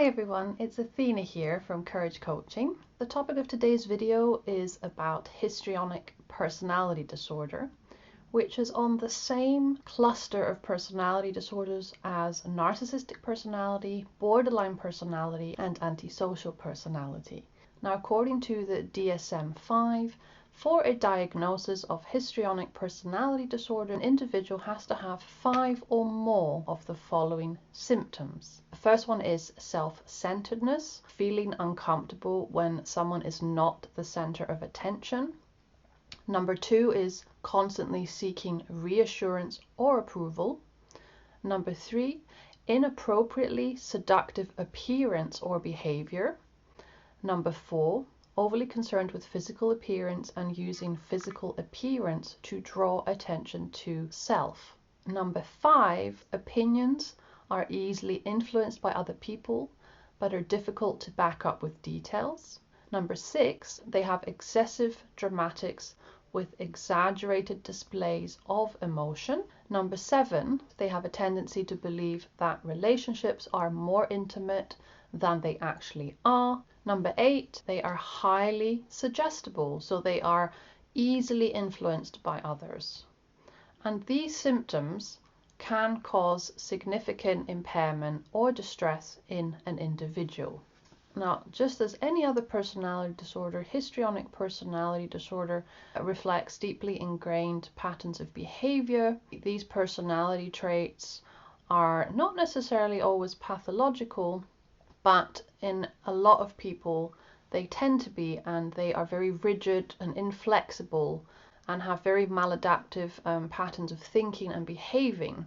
everyone, it's Athena here from Courage Coaching. The topic of today's video is about histrionic personality disorder, which is on the same cluster of personality disorders as narcissistic personality, borderline personality, and antisocial personality. Now, according to the DSM-5, for a diagnosis of histrionic personality disorder, an individual has to have 5 or more of the following symptoms. The first one is self-centeredness, feeling uncomfortable when someone is not the center of attention. Number 2 is constantly seeking reassurance or approval. Number 3, inappropriately seductive appearance or behavior. Number 4, overly concerned with physical appearance and using physical appearance to draw attention to self. Number 5, opinions are easily influenced by other people but are difficult to back up with details. Number 6, they have excessive dramatics with exaggerated displays of emotion. Number 7, they have a tendency to believe that relationships are more intimate than they actually are. Number 8, they are highly suggestible, so they are easily influenced by others. And these symptoms can cause significant impairment or distress in an individual. Now, just as any other personality disorder, histrionic personality disorder reflects deeply ingrained patterns of behavior. These personality traits are not necessarily always pathological, but in a lot of people they tend to be, and they are very rigid and inflexible and have very maladaptive patterns of thinking and behaving.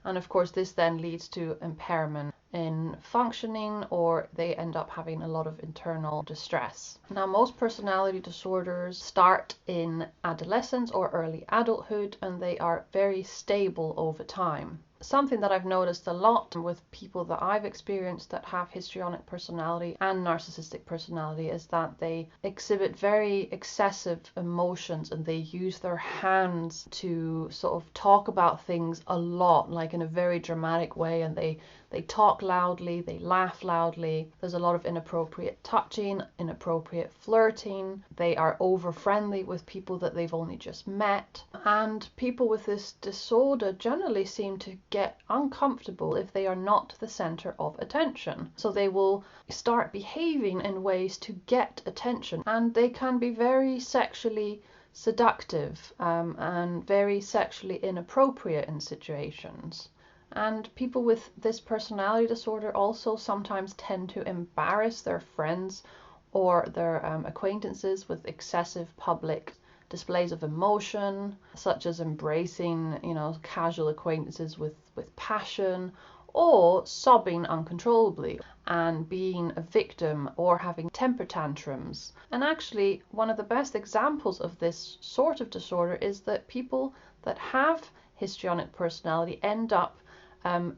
And of course this then leads to impairment in functioning, or they end up having a lot of internal distress. Now, most personality disorders start in adolescence or early adulthood, and they are very stable over time. Something that I've noticed a lot with people that I've experienced that have histrionic personality and narcissistic personality is that they exhibit very excessive emotions, and they use their hands to sort of talk about things a lot, like in a very dramatic way, and they talk loudly, they laugh loudly. There's a lot of inappropriate touching, inappropriate flirting. They are over friendly with people that they've only just met. And people with this disorder generally seem to get uncomfortable if they are not the center of attention. So they will start behaving in ways to get attention, and they can be very sexually seductive and very sexually inappropriate in situations. And people with this personality disorder also sometimes tend to embarrass their friends or their acquaintances with excessive public displays of emotion, such as embracing, casual acquaintances with passion, or sobbing uncontrollably and being a victim or having temper tantrums. And actually, one of the best examples of this sort of disorder is that people that have histrionic personality end up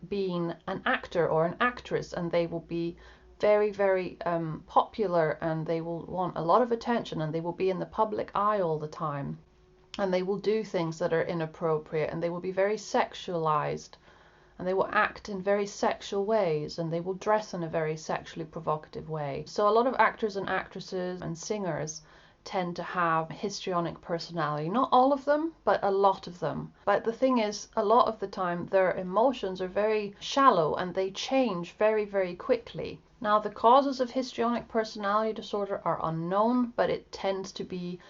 being an actor or an actress, and they will be very, very popular, and they will want a lot of attention, and they will be in the public eye all the time, and they will do things that are inappropriate, and they will be very sexualized, and they will act in very sexual ways, and they will dress in a very sexually provocative way. So a lot of actors and actresses and singers tend to have histrionic personality. Not all of them, but a lot of them. But the thing is, a lot of the time their emotions are very shallow, and they change very, very quickly. Now, the causes of histrionic personality disorder are unknown, but it tends to be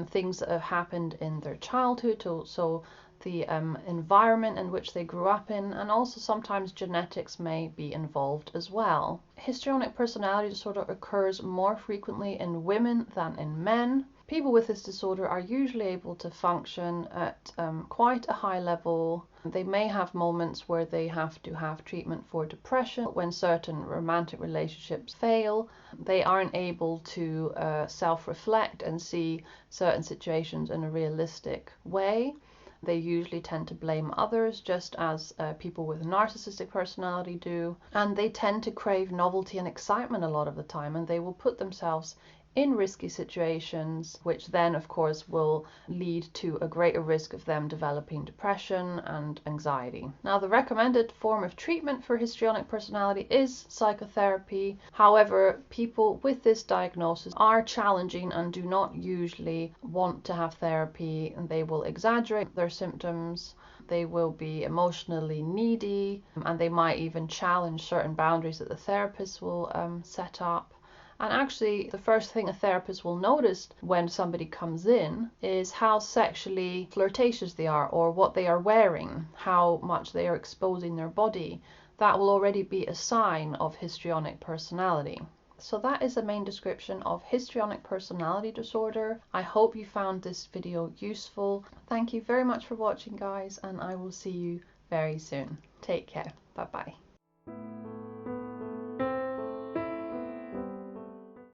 things that have happened in their childhood, so the environment in which they grew up in, and also sometimes genetics may be involved as well. Histrionic personality disorder occurs more frequently in women than in men. People with this disorder are usually able to function at quite a high level. They may have moments where they have to have treatment for depression. When certain romantic relationships fail, they aren't able to self-reflect and see certain situations in a realistic way. They usually tend to blame others, just as people with narcissistic personality do. And they tend to crave novelty and excitement a lot of the time, and they will put themselves in risky situations, which then of course will lead to a greater risk of them developing depression and anxiety. Now, the recommended form of treatment for histrionic personality is psychotherapy. However, people with this diagnosis are challenging and do not usually want to have therapy, and they will exaggerate their symptoms. They will be emotionally needy, and they might even challenge certain boundaries that the therapist will set up. And actually, the first thing a therapist will notice when somebody comes in is how sexually flirtatious they are, or what they are wearing, how much they are exposing their body. That will already be a sign of histrionic personality. So that is the main description of histrionic personality disorder. I hope you found this video useful. Thank you very much for watching, guys, and I will see you very soon. Take care. Bye bye.